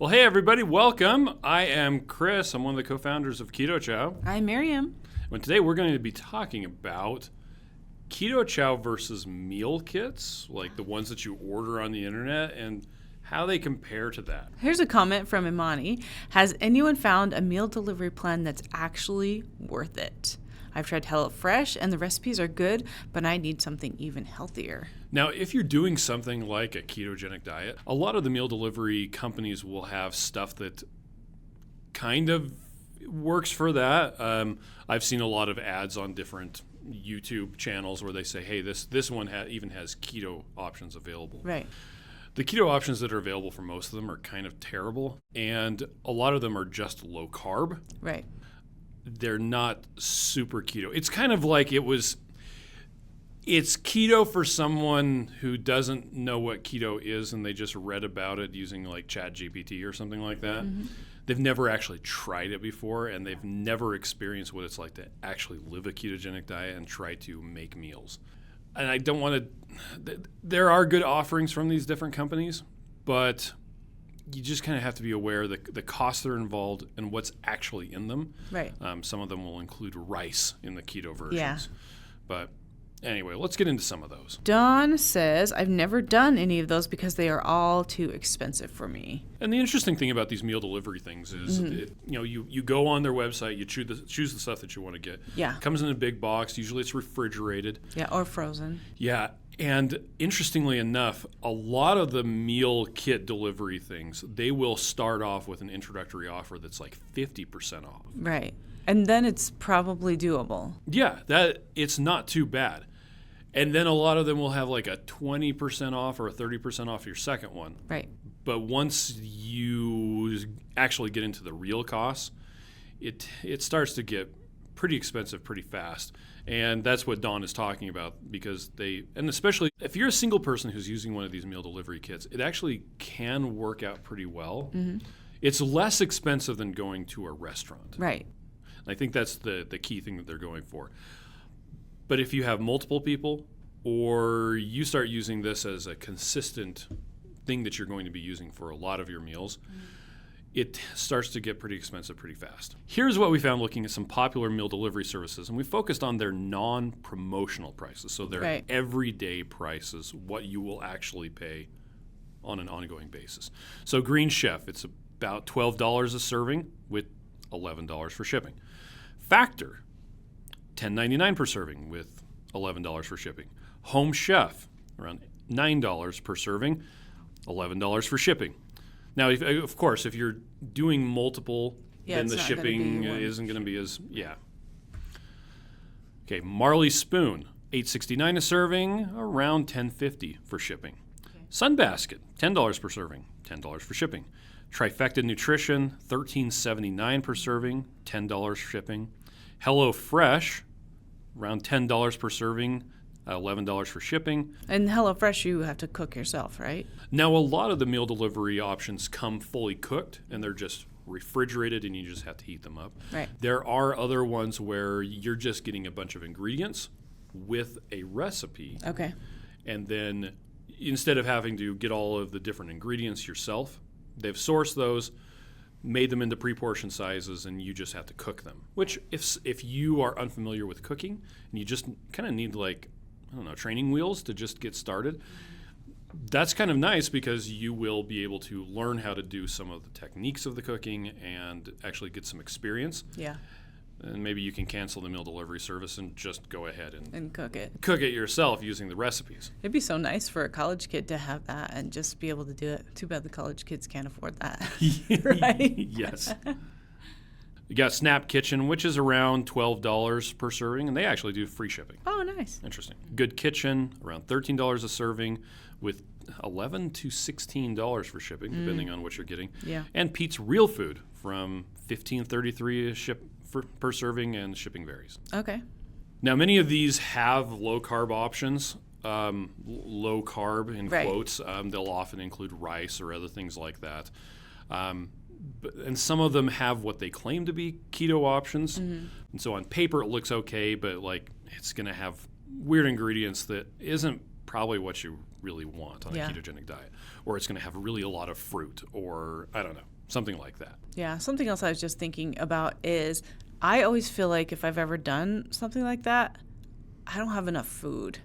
Well, hey, everybody, welcome. I am Chris. I'm one of the co-founders of Keto Chow. I'm Miriam. And today we're going to be talking about Keto Chow versus meal kits, like the ones that you order on the internet, and how they compare to that. Here's a comment from Imani. Has anyone found a meal delivery plan that's actually worth it? I've tried HelloFresh and the recipes are good, but I need something even healthier. Now, if you're doing something like a ketogenic diet, a lot of the meal delivery companies will have stuff that kind of works for that. I've seen a lot of ads on different YouTube channels where they say, hey, this one even has keto options available. Right. The keto options that are available for most of them are kind of terrible, and a lot of them are just low carb. Right. They're not super keto. It's kind of like it's keto for someone who doesn't know what keto is and they just read about it using like ChatGPT or something like that. Mm-hmm. They've never actually tried it before, and they've never experienced what it's like to actually live a ketogenic diet and try to make meals. And I don't want to, there are good offerings from these different companies, but you just kind of have to be aware of the costs that are involved and what's actually in them. Right. Some of them will include rice in the keto versions. Yeah. But anyway, let's get into some of those. Dawn says, I've never done any of those because they are all too expensive for me. And the interesting thing about these meal delivery things is, you go on their website, you choose the stuff that you want to get. Yeah. It comes in a big box. Usually it's refrigerated. Yeah, or frozen. Yeah. And interestingly enough, a lot of the meal kit delivery things, they will start off with an introductory offer that's like 50% off. Right. And then it's probably doable. Yeah, it's not too bad. And then a lot of them will have like a 20% off or a 30% off your second one. Right. But once you actually get into the real costs, it starts to get pretty expensive pretty fast. And that's what Dawn is talking about, because and especially if you're a single person who's using one of these meal delivery kits, it actually can work out pretty well. Mm-hmm. It's less expensive than going to a restaurant. Right. And I think that's the key thing that they're going for. But if you have multiple people, or you start using this as a consistent thing that you're going to be using for a lot of your meals, it starts to get pretty expensive pretty fast. Here's what we found looking at some popular meal delivery services, and we focused on their non-promotional prices, so their everyday prices, what you will actually pay on an ongoing basis. So Green Chef, it's about $12 a serving with $11 for shipping. Factor, $10.99 per serving with $11 for shipping. Home Chef, around $9 per serving, $11 for shipping. Now, of course, if you're doing multiple, then the shipping isn't going to be as, Okay, Marley Spoon, $8.69 a serving, around $10.50 for shipping. Okay. Sunbasket, $10 per serving, $10 for shipping. Trifecta Nutrition, $13.79 per serving, $10 shipping. HelloFresh, around $10 per serving, $11 for shipping. And HelloFresh, you have to cook yourself, right? Now, a lot of the meal delivery options come fully cooked, and they're just refrigerated, and you just have to heat them up. Right. There are other ones where you're just getting a bunch of ingredients with a recipe. Okay. And then instead of having to get all of the different ingredients yourself, they've sourced those, made them into pre-portioned sizes, and you just have to cook them. Which, if you are unfamiliar with cooking and you just kind of need training wheels to just get started, that's kind of nice because you will be able to learn how to do some of the techniques of the cooking and actually get some experience. Yeah. And maybe you can cancel the meal delivery service and just go ahead and cook it. Cook it yourself using the recipes. It'd be so nice for a college kid to have that and just be able to do it. Too bad the college kids can't afford that. Right? Yes. You got Snap Kitchen, which is around $12 per serving, and they actually do free shipping. Oh, nice. Interesting. Good Kitchen, around $13 a serving, with $11 to $16 for shipping, depending on what you're getting. Yeah. And Pete's Real Food, from $15.33 per serving, and shipping varies. Okay. Now, many of these have low-carb options. Low carb in quotes. They'll often include rice or other things like that. And some of them have what they claim to be keto options. Mm-hmm. And so on paper it looks okay, but like it's going to have weird ingredients that isn't probably what you really want on Yeah. a ketogenic diet, or it's going to have really a lot of fruit, or I don't know, something like that. Yeah, something else I was just thinking about is I always feel like if I've ever done something like that, I don't have enough food.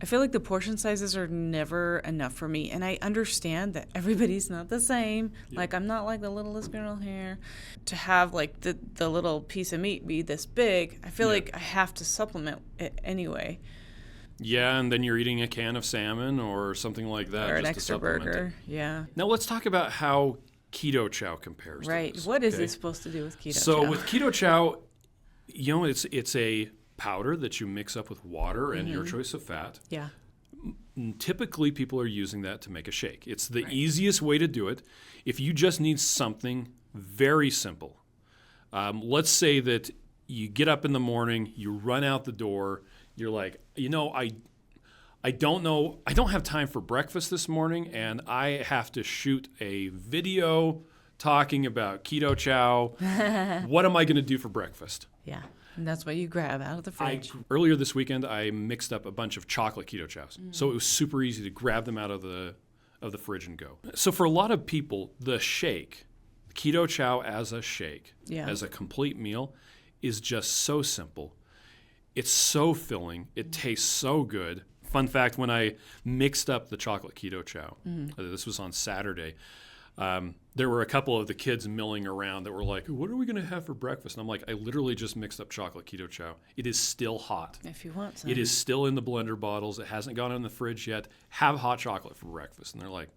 I feel like the portion sizes are never enough for me. And I understand that everybody's not the same. Yeah. Like, I'm not like the littlest girl here. To have, like, the little piece of meat be this big, I feel Yeah. like I have to supplement it anyway. Yeah, and then you're eating a can of salmon or something like that. Or an just to extra supplement burger. it. Yeah. Now let's talk about how Keto Chow compares to Right. this, What is okay? this supposed to do with keto So chow? with Keto Chow, it's a powder that you mix up with water and your choice of fat. Yeah. Typically, people are using that to make a shake. It's the Right. easiest way to do it. If you just need something very simple, let's say that you get up in the morning, you run out the door, you're like, I don't know, I don't have time for breakfast this morning, and I have to shoot a video talking about Keto Chow. What am I going to do for breakfast? Yeah. And that's what you grab out of the fridge. Earlier this weekend, I mixed up a bunch of chocolate Keto Chows. So it was super easy to grab them out of the fridge and go. So for a lot of people, the shake, Keto Chow as a shake, Yeah. as a complete meal, is just so simple. It's so filling. It tastes so good. Fun fact, when I mixed up the chocolate Keto Chow, this was on Saturday, there were a couple of the kids milling around that were like, what are we going to have for breakfast? And I'm like, I literally just mixed up chocolate Keto Chow. It is still hot. If you want some. It is still in the blender bottles. It hasn't gone in the fridge yet. Have hot chocolate for breakfast. And they're like,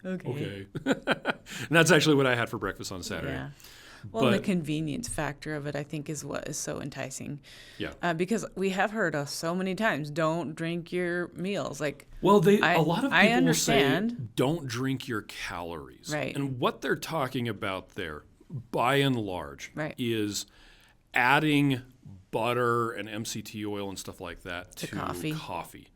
okay. And that's actually what I had for breakfast on Saturday. Yeah. Well, and the But- convenience factor of it, I think, is what is so enticing. Yeah. Because we have heard us so many times, don't drink your meals. Like, Well, I- a lot of I people will say, understand. don't drink your calories. Right. And what they're talking about there, by and large, Right. is adding butter and MCT oil and stuff like that to coffee.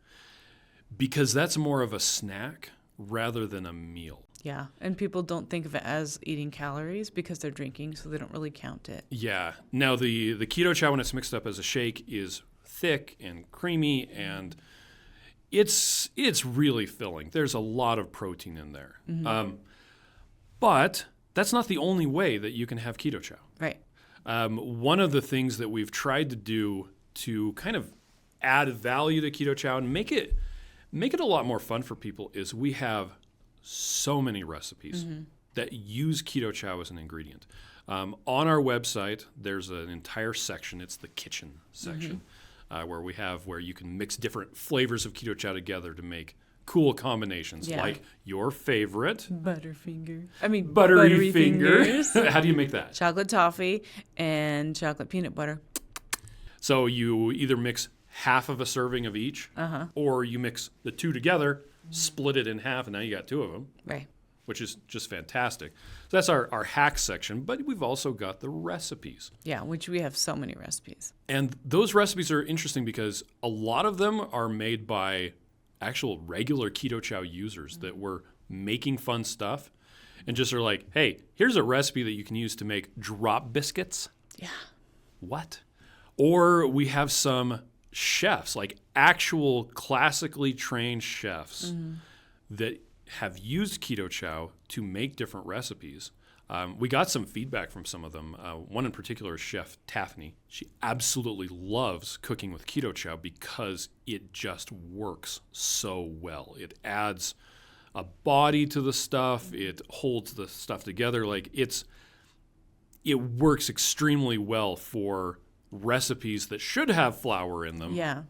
Because that's more of a snack rather than a meal. yeah. And people don't think of it as eating calories because they're drinking, so they don't really count it. Yeah. Now, the Keto Chow, when it's mixed up as a shake, is thick and creamy, and it's really filling. There's a lot of protein in there. But that's not the only way that you can have Keto Chow. Right. One of the things that we've tried to do to kind of add value to Keto Chow and make it a lot more fun for people is we have so many recipes that use Keto Chow as an ingredient. On our website, there's an entire section. It's the kitchen section where you can mix different flavors of Keto Chow together to make cool combinations, Yeah. like your favorite Butterfinger. I mean, buttery finger. fingers. How do you make that? Chocolate toffee and chocolate peanut butter. So you either mix half of a serving of each, or you mix the two together, split it in half, and now you got two of them, Right. which is just fantastic. So that's our hack section, but we've also got the recipes. Yeah, which we have so many recipes. And those recipes are interesting because a lot of them are made by actual regular Keto Chow users that were making fun stuff and just are like, hey, here's a recipe that you can use to make drop biscuits. Yeah. What? Or we have some chefs, like actual classically trained chefs that have used Keto Chow to make different recipes. We got some feedback from some of them. One in particular is Chef Taffany. She absolutely loves cooking with Keto Chow because it just works so well. It adds a body to the stuff. It holds the stuff together. Like it works extremely well for recipes that should have flour in them, Yeah.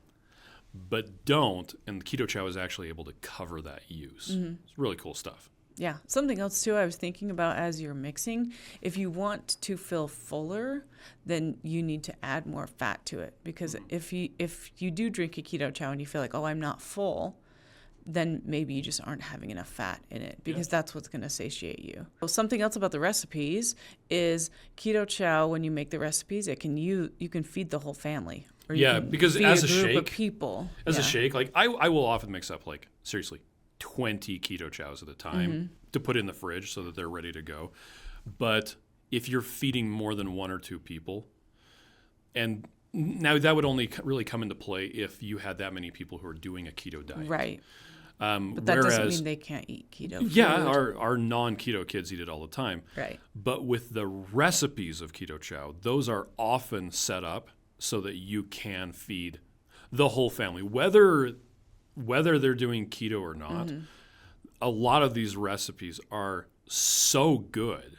but don't. And Keto Chow is actually able to cover that use. It's really cool stuff. Yeah. Something else too I was thinking about as you're mixing, if you want to feel fuller, then you need to add more fat to it. Because if you do drink a Keto Chow and you feel like, oh, I'm not full, then maybe you just aren't having enough fat in it because that's what's going to satiate you. Well, something else about the recipes is Keto Chow, when you make the recipes, you can feed the whole family. Or you Yeah, can because feed as a a group of shake- people. As a Yeah. shake, like I will often mix up like seriously 20 Keto Chows at a time to put in the fridge so that they're ready to go. But if you're feeding more than one or two people, and now that would only really come into play if you had that many people who are doing a keto diet. Right. But that doesn't mean they can't eat keto food. Yeah, our non-keto kids eat it all the time. Right. But with the recipes of Keto Chow, those are often set up so that you can feed the whole family, whether they're doing keto or not. Mm-hmm. A lot of these recipes are so good,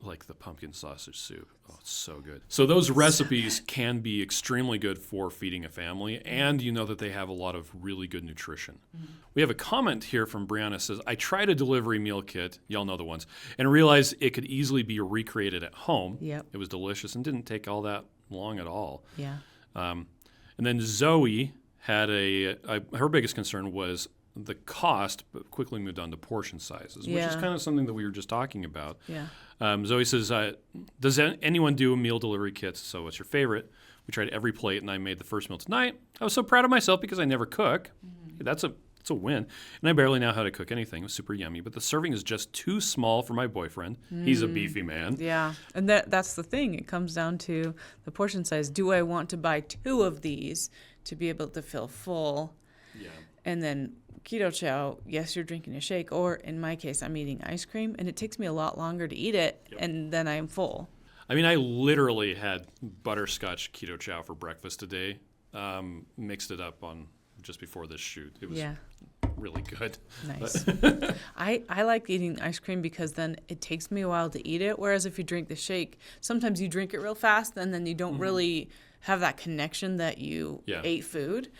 like the pumpkin sausage soup. Oh, it's so good. So those recipes can be extremely good for feeding a family, and you know that they have a lot of really good nutrition. Mm-hmm. We have a comment here from Brianna. Says, I tried a delivery meal kit, y'all know the ones, and realized it could easily be recreated at home. Yep. It was delicious and didn't take all that long at all. Yeah. And then Zoe had her biggest concern was the cost, but quickly moved on to portion sizes, which is kind of something that we were just talking about. Yeah. Zoe says, does anyone do meal delivery kits? So what's your favorite? We tried every plate, and I made the first meal tonight. I was so proud of myself because I never cook. Mm-hmm. That's a win. And I barely know how to cook anything. It was super yummy, but the serving is just too small for my boyfriend. He's a beefy man. Yeah, and that's the thing. It comes down to the portion size. Do I want to buy 2 of these to be able to feel full? Yeah. And then Keto Chow, yes, you're drinking a shake, or in my case, I'm eating ice cream, and it takes me a lot longer to eat it, and then I'm full. I mean, I literally had butterscotch Keto Chow for breakfast today. Mixed it up on just before this shoot. It was really good. Nice. I like eating ice cream because then it takes me a while to eat it, whereas if you drink the shake, sometimes you drink it real fast, and then you don't really have that connection that you ate food.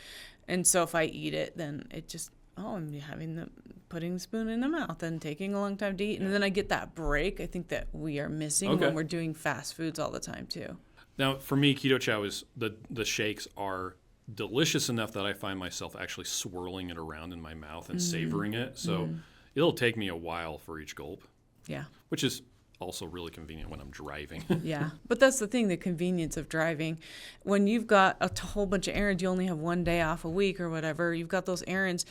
And so if I eat it, then it just, I'm putting the spoon in the mouth and taking a long time to eat. And then I get that break. I think that we are missing when we're doing fast foods all the time too. Now, for me, Keto Chow is the shakes are delicious enough that I find myself actually swirling it around in my mouth and savoring it. So it'll take me a while for each gulp. Yeah. Which is also really convenient when I'm driving. Yeah. But that's the thing, the convenience of driving. When you've got a whole bunch of errands, you only have one day off a week or whatever, you've got those errands,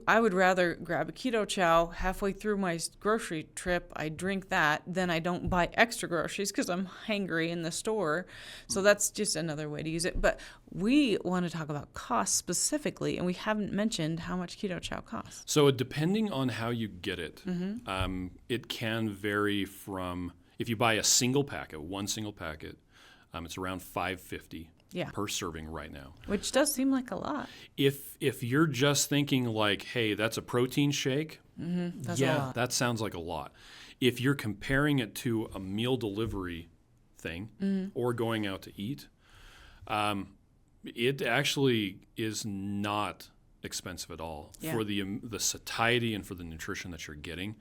I would rather grab a Keto Chow halfway through my grocery trip, I drink that, then I don't buy extra groceries because I'm hangry in the store. So that's just another way to use it. But we want to talk about cost specifically, and we haven't mentioned how much Keto Chow costs. So depending on how you get it, it can vary from, if you buy one single packet, it's around $5.50 per serving right now. Which does seem like a lot. If you're just thinking like, hey, that's a protein shake, that's a lot. That sounds like a lot. If you're comparing it to a meal delivery thing or going out to eat, it actually is not expensive at all for the satiety and for the nutrition that you're getting.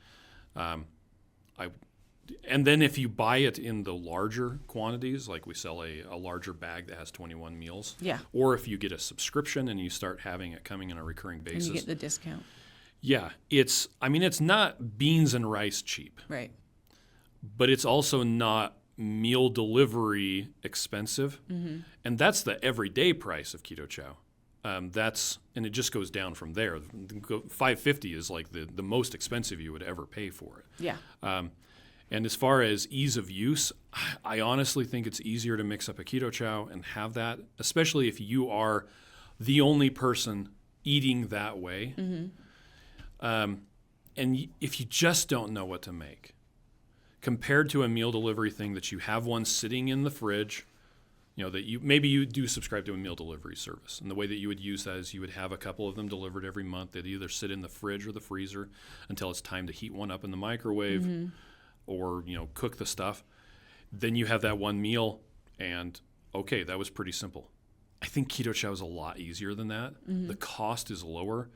And then if you buy it in the larger quantities, like we sell a larger bag that has 21 meals, or if you get a subscription and you start having it coming on a recurring basis. And you get the discount. Yeah. It's not beans and rice cheap. Right. But it's also not meal delivery expensive. And that's the everyday price of Keto Chow. And it just goes down from there. $5.50 is like the most expensive you would ever pay for it. Yeah. And as far as ease of use, I honestly think it's easier to mix up a Keto Chow and have that, especially if you are the only person eating that way. And if you just don't know what to make, compared to a meal delivery thing that you have one sitting in the fridge, that maybe you do subscribe to a meal delivery service. And the way that you would use that is you would have a couple of them delivered every month. They'd either sit in the fridge or the freezer until it's time to heat one up in the microwave. Or cook the stuff. Then you have that one meal, and okay, that was pretty simple. I think Keto Chow is a lot easier than that. The cost is lower.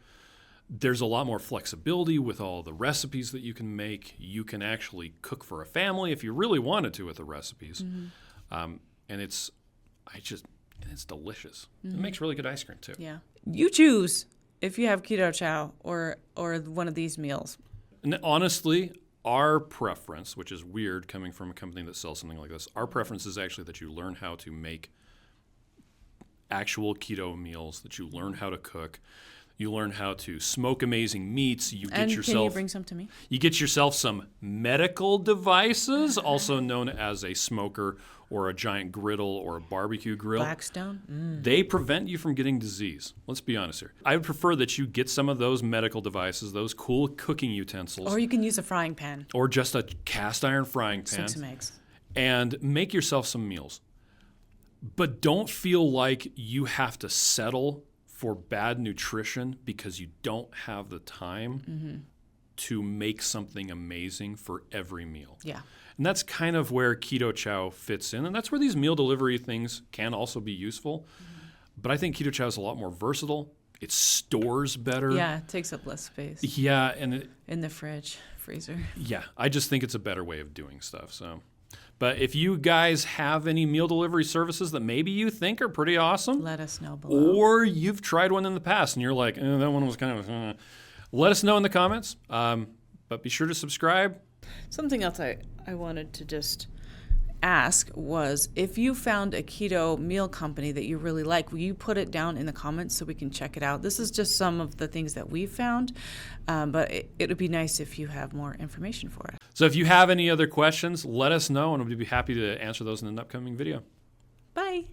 There's a lot more flexibility with all the recipes that you can make. You can actually cook for a family if you really wanted to with the recipes, and it's delicious. It makes really good ice cream too. Yeah, you choose if you have Keto Chow or one of these meals. And honestly, our preference, which is weird coming from a company that sells something like this, our preference is actually that you learn how to make actual keto meals, that you learn how to cook. You learn how to smoke amazing meats. You get And yourself. can you bring some to me? You get yourself some medical devices, also known as a smoker or a giant griddle or a barbecue grill. Blackstone? They prevent you from getting disease. Let's be honest here. I would prefer that you get some of those medical devices, those cool cooking utensils, Or you can use a frying pan. or just a cast iron frying pan, Cook some eggs. and make yourself some meals. But don't feel like you have to settle for bad nutrition because you don't have the time to make something amazing for every meal. Yeah. And that's kind of where Keto Chow fits in. And that's where these meal delivery things can also be useful. But I think Keto Chow is a lot more versatile. It stores better. Yeah, it takes up less space Yeah, and in the freezer. yeah, I just think it's a better way of doing stuff. So, but if you guys have any meal delivery services that maybe you think are pretty awesome, Let us know below. or you've tried one in the past and you're like, that one was kind of, let us know in the comments. But be sure to subscribe. Something else I wanted to just ask was, if you found a keto meal company that you really like, will you put it down in the comments so we can check it out? This is just some of the things that we've found, but it would be nice if you have more information for us. So if you have any other questions, let us know and we'll be happy to answer those in an upcoming video. Bye.